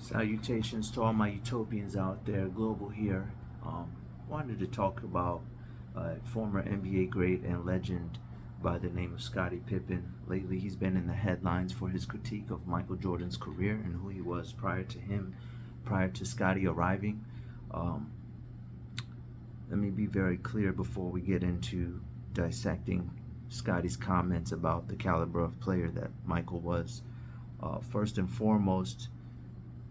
Salutations to all my utopians out there, global here. Wanted to talk about former NBA great and legend by the name of Scottie Pippen. Lately, he's been in the headlines for his critique of Michael Jordan's career and who he was prior to him, prior to Scottie arriving. Um, Let me be very clear before we get into dissecting Scottie's comments about the caliber of player that Michael was. First and foremost,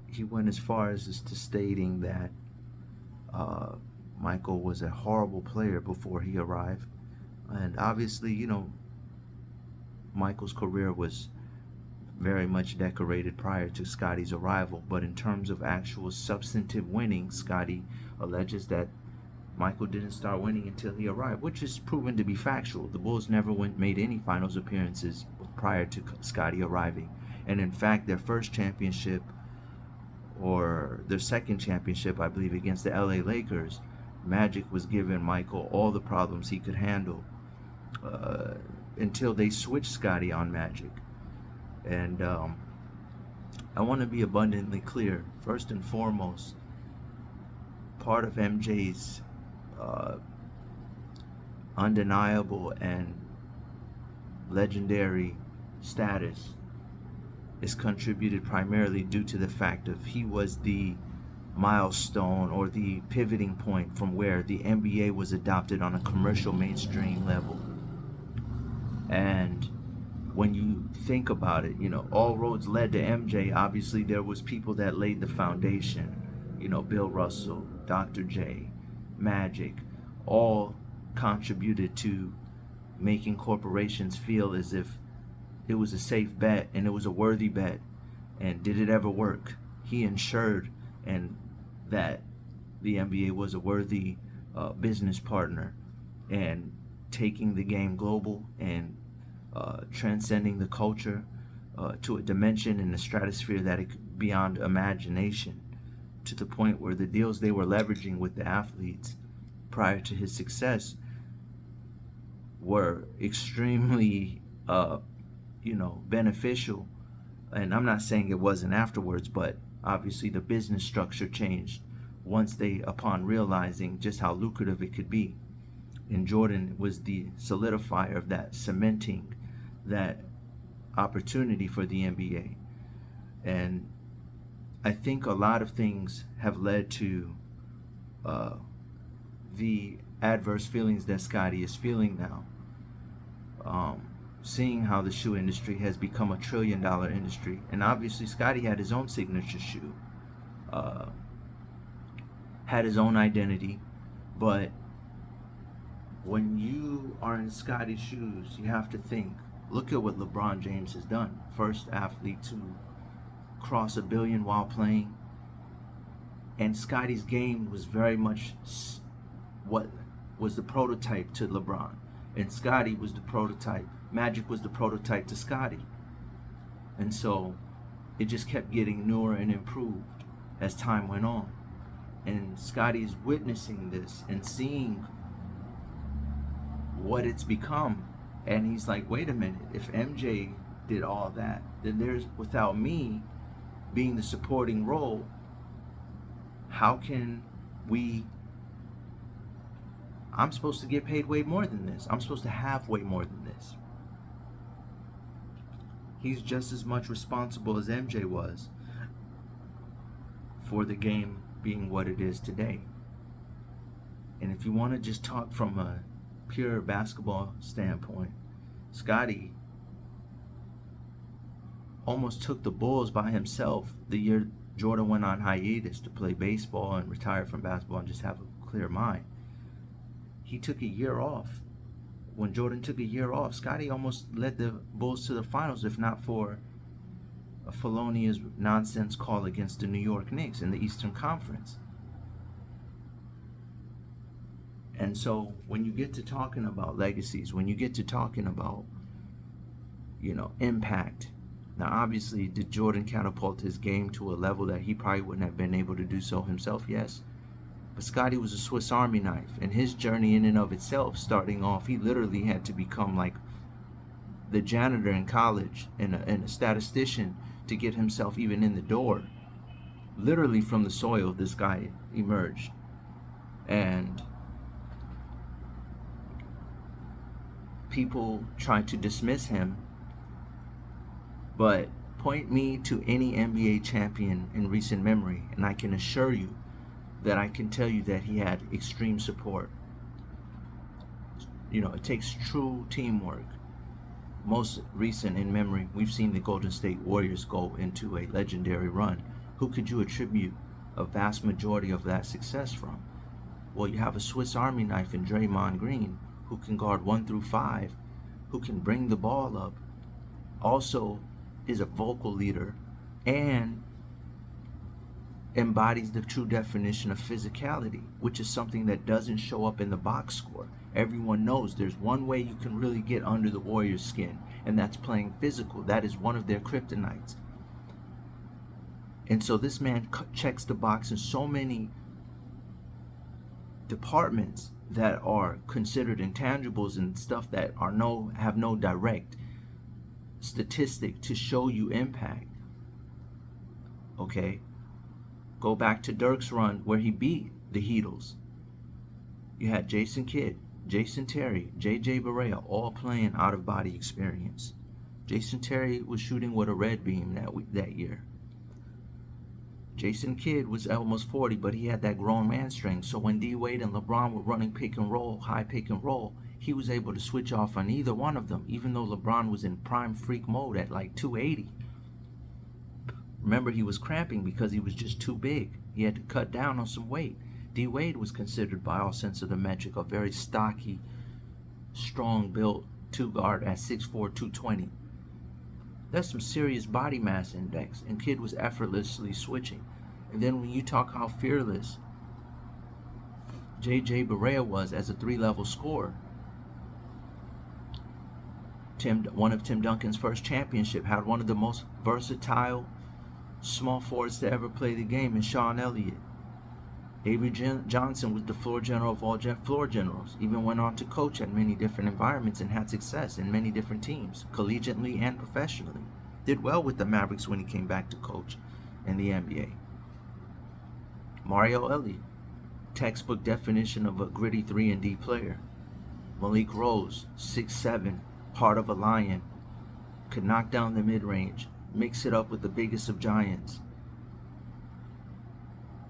he went as far as to stating that uh, Michael was a horrible player before he arrived. And obviously, Michael's career was very much decorated prior to Scottie's arrival. But in terms of actual substantive winning, Scottie alleges that Michael didn't start winning until he arrived, which is proven to be factual. The Bulls never made any finals appearances prior to Scottie arriving. And in fact, their first championship, or their second championship, I believe, against the LA Lakers, Magic was giving Michael all the problems he could handle uh, until they switched Scottie on Magic. And I want to be abundantly clear. First and foremost, part of MJ's uh, undeniable and legendary status is contributed primarily due to the fact of he was the milestone or the pivoting point from where the NBA was adopted on a commercial mainstream level. And when you think about it, all roads led to MJ. Obviously, there was people that laid the foundation. Bill Russell, Dr. J, Magic, all contributed to making corporations feel as if it was a safe bet and it was a worthy bet. And did it ever work? He ensured and that the NBA was a worthy business partner and taking the game global and transcending the culture to a dimension in the stratosphere that it could beyond imagination, to the point where the deals they were leveraging with the athletes prior to his success were extremely beneficial. And I'm not saying it wasn't afterwards, but obviously the business structure changed once they, upon realizing just how lucrative it could be. And Jordan was the solidifier of that, cementing that opportunity for the NBA. And I think a lot of things have led to the adverse feelings that Scottie is feeling now. Seeing how the shoe industry has become a $1 trillion industry. And obviously Scottie had his own signature shoe, uh, had his own identity. But when you are in Scottie's shoes, you have to think, look at what LeBron James has done. First athlete to cross 1 billion while playing. And Scottie's game was very much what was the prototype to LeBron. And Scottie was the prototype. Magic was the prototype to Scottie. And so it just kept getting newer and improved as time went on. And Scottie's witnessing this and seeing what it's become. And he's like, wait a minute, if MJ did all that, then there's, without me being the supporting role, how can I'm supposed to get paid way more than this. I'm supposed to have way more than this. He's just as much responsible as MJ was for the game being what it is today. And if you want to just talk from a pure basketball standpoint, Scottie almost took the Bulls by himself the year Jordan went on hiatus to play baseball and retire from basketball and just have a clear mind. He took a year off. When Jordan took a year off, Scottie almost led the Bulls to the finals, if not for a felonious nonsense call against the New York Knicks in the Eastern Conference. And so when you get to talking about legacies, when you get to talking about, impact, now obviously did Jordan catapult his game to a level that he probably wouldn't have been able to do so himself? Yes. But Scottie was a Swiss Army knife, and his journey in and of itself, starting off, he literally had to become like the janitor in college and a statistician to get himself even in the door. Literally from the soil, this guy emerged. And people try to dismiss him, but point me to any NBA champion in recent memory, and I can assure you that I can tell you that he had extreme support. It takes true teamwork. Most recent in memory, we've seen the Golden State Warriors go into a legendary run. Who could you attribute a vast majority of that success from? Well, you have a Swiss Army knife in Draymond Green, who can guard 1 through 5, who can bring the ball up, also is a vocal leader, and embodies the true definition of physicality, which is something that doesn't show up in the box score. Everyone knows there's one way you can really get under the Warriors' skin, and that's playing physical. That is one of their kryptonites. And so this man checks the box in so many departments that are considered intangibles and stuff that have no direct statistic to show you impact. Okay? Go back to Dirk's run where he beat the Heatles. You had Jason Kidd, Jason Terry, J.J. Barea all playing out-of-body experience. Jason Terry was shooting with a red beam that year. Jason Kidd was almost 40, but he had that grown man strength. So when D. Wade and LeBron were running pick and roll, high pick and roll, he was able to switch off on either one of them, even though LeBron was in prime freak mode at like 280. Remember, he was cramping because he was just too big. He had to cut down on some weight. D. Wade was considered by all sense of the metric a very stocky, strong-built two-guard at 6'4", 220. That's some serious body mass index, and Kidd was effortlessly switching. And then when you talk how fearless J.J. Barea was as a 3-level scorer, one of Tim Duncan's first championship, had one of the most versatile small forwards to ever play the game in Sean Elliott. Avery Johnson was the floor general of all floor generals, even went on to coach at many different environments and had success in many different teams, collegiately and professionally. Did well with the Mavericks when he came back to coach in the NBA. Mario Elliott, textbook definition of a gritty 3-and-D player. Malik Rose, 6'7", heart of a lion, could knock down the mid-range, mix it up with the biggest of giants.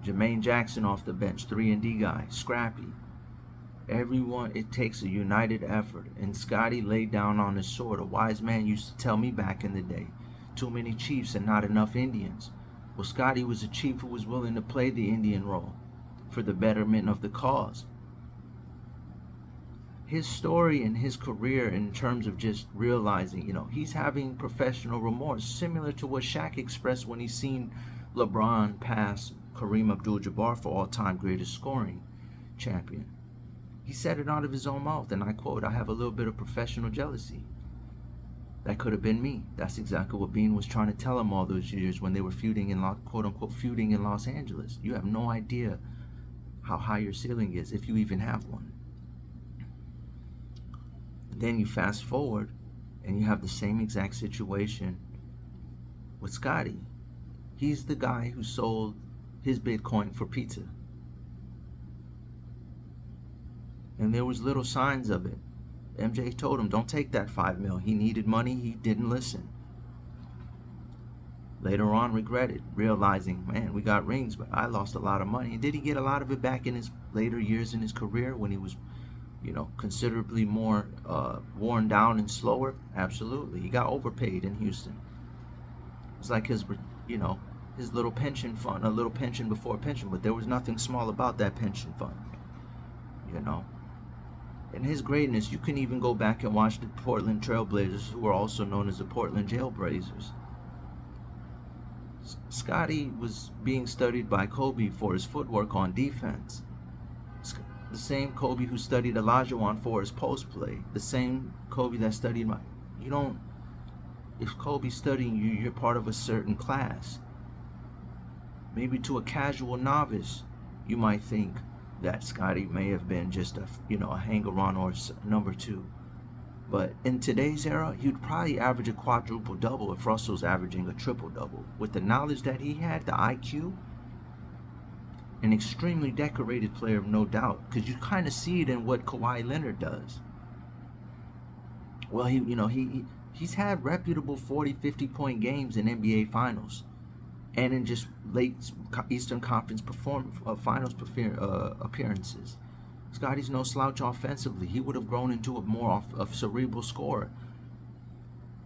Jermaine Jackson off the bench, 3-and-D guy, scrappy. Everyone, it takes a united effort. And Scottie laid down on his sword. A wise man used to tell me back in the day, too many chiefs and not enough Indians. Well, Scottie was a chief who was willing to play the Indian role for the betterment of the cause. His story and his career in terms of just realizing, he's having professional remorse, similar to what Shaq expressed when he seen LeBron pass Kareem Abdul-Jabbar for all-time greatest scoring champion. He said it out of his own mouth, and I quote, "I have a little bit of professional jealousy." That could have been me. That's exactly what Bean was trying to tell him all those years when they were feuding in, quote-unquote, feuding in Los Angeles. You have no idea how high your ceiling is, if you even have one. Then you fast forward, and you have the same exact situation with Scottie. He's the guy who sold his Bitcoin for pizza. And there was little signs of it. MJ told him, don't take that $5 million. He needed money. He didn't listen. Later on, regretted, realizing, man, we got rings, but I lost a lot of money. And did he get a lot of it back in his later years in his career when he was, considerably more worn down and slower? Absolutely. He got overpaid in Houston. It's like his little pension fund, a little pension before pension, but there was nothing small about that pension fund, And his greatness, you can even go back and watch the Portland Trailblazers, who were also known as the Portland Jailblazers. Scottie was being studied by Kobe for his footwork on defense. The same Kobe who studied Olajuwon for his post play. The same Kobe that studied if Kobe's studying you, you're part of a certain class. Maybe to a casual novice, you might think that Scottie may have been just a hanger-on or number 2. But in today's era, he'd probably average a quadruple-double if Russell's averaging a triple-double. With the knowledge that he had, the IQ, An extremely decorated player, no doubt, because you kind of see it in what Kawhi Leonard does. Well, he's had reputable 40, 50-point games in NBA Finals and in just late Eastern Conference Finals appearances. Scottie's no slouch offensively. He would have grown into a more of cerebral scorer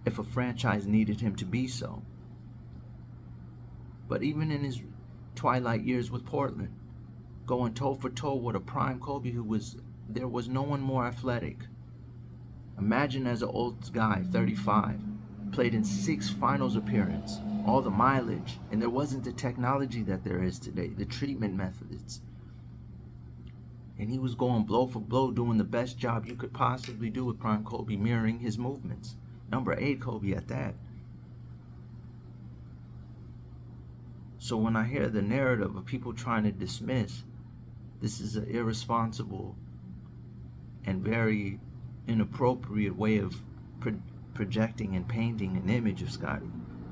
if a franchise needed him to be so. But even in his twilight years with Portland, going toe for toe with a prime Kobe there was no one more athletic. Imagine as an old guy, 35, played in 6 finals appearances, all the mileage, and there wasn't the technology that there is today, the treatment methods. And he was going blow for blow, doing the best job you could possibly do with prime Kobe, mirroring his movements. Number 8 Kobe at that. So when I hear the narrative of people trying to dismiss, this is an irresponsible and very inappropriate way of projecting and painting an image of Scottie.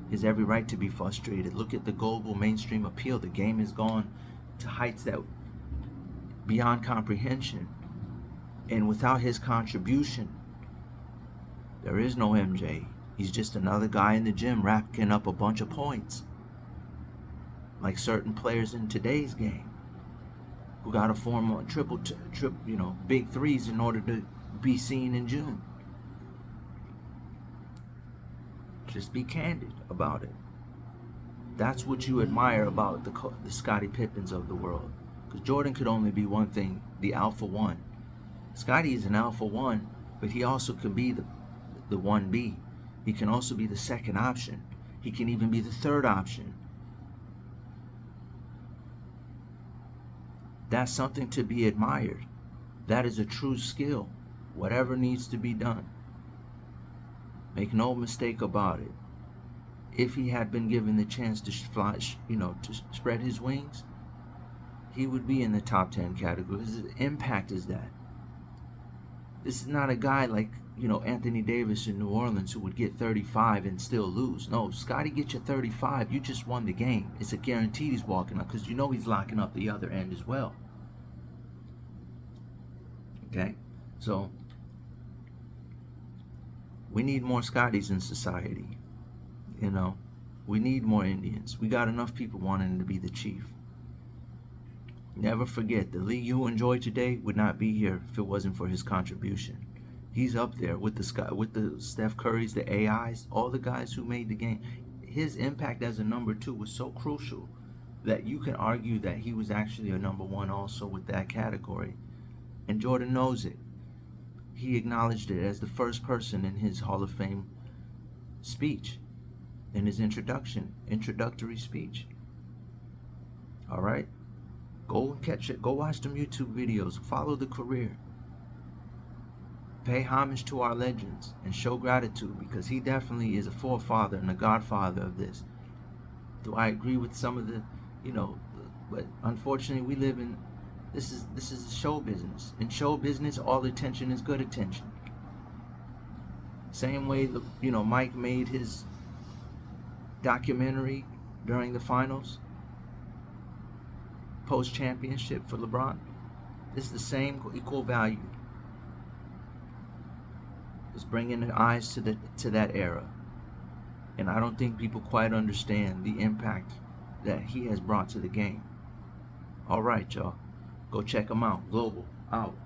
He has every right to be frustrated. Look at the global mainstream appeal. The game has gone to heights that beyond comprehension. And without his contribution, there is no MJ. He's just another guy in the gym racking up a bunch of points, like certain players in today's game who got to form big threes in order to be seen in June. Just be candid about it. That's what you admire about the Scottie Pippens of the world. Because Jordan could only be one thing, the alpha one. Scottie is an alpha one, but he also can be the 1B. He can also be the second option. He can even be the third option. That's something to be admired. That is a true skill. Whatever needs to be done. Make no mistake about it. If he had been given the chance to fly, to spread his wings, he would be in the top 10 category. His impact is that. This is not a guy like, Anthony Davis in New Orleans who would get 35 and still lose. No, Scottie gets you 35. You just won the game. It's a guarantee he's walking up because he's locking up the other end as well. Okay? So, we need more Scotties in society. We need more Indians. We got enough people wanting to be the chief. Never forget, the league you enjoy today would not be here if it wasn't for his contribution. He's up there with the Steph Currys, the AIs, all the guys who made the game. His impact as a number 2 was so crucial that you can argue that he was actually a number 1 also with that category. And Jordan knows it. He acknowledged it as the first person in his Hall of Fame speech, in his introductory speech. All right? Go and catch it. Go watch them YouTube videos. Follow the career. Pay homage to our legends and show gratitude because he definitely is a forefather and a godfather of this. Do I agree with some of the, but unfortunately we live in, this is show business. In show business, all attention is good attention. Same way, Mike made his documentary during the finals, post-championship for LeBron. It's the same equal value. It's bringing the eyes to that era. And I don't think people quite understand the impact that he has brought to the game. All right, y'all. Go check him out. Global, out.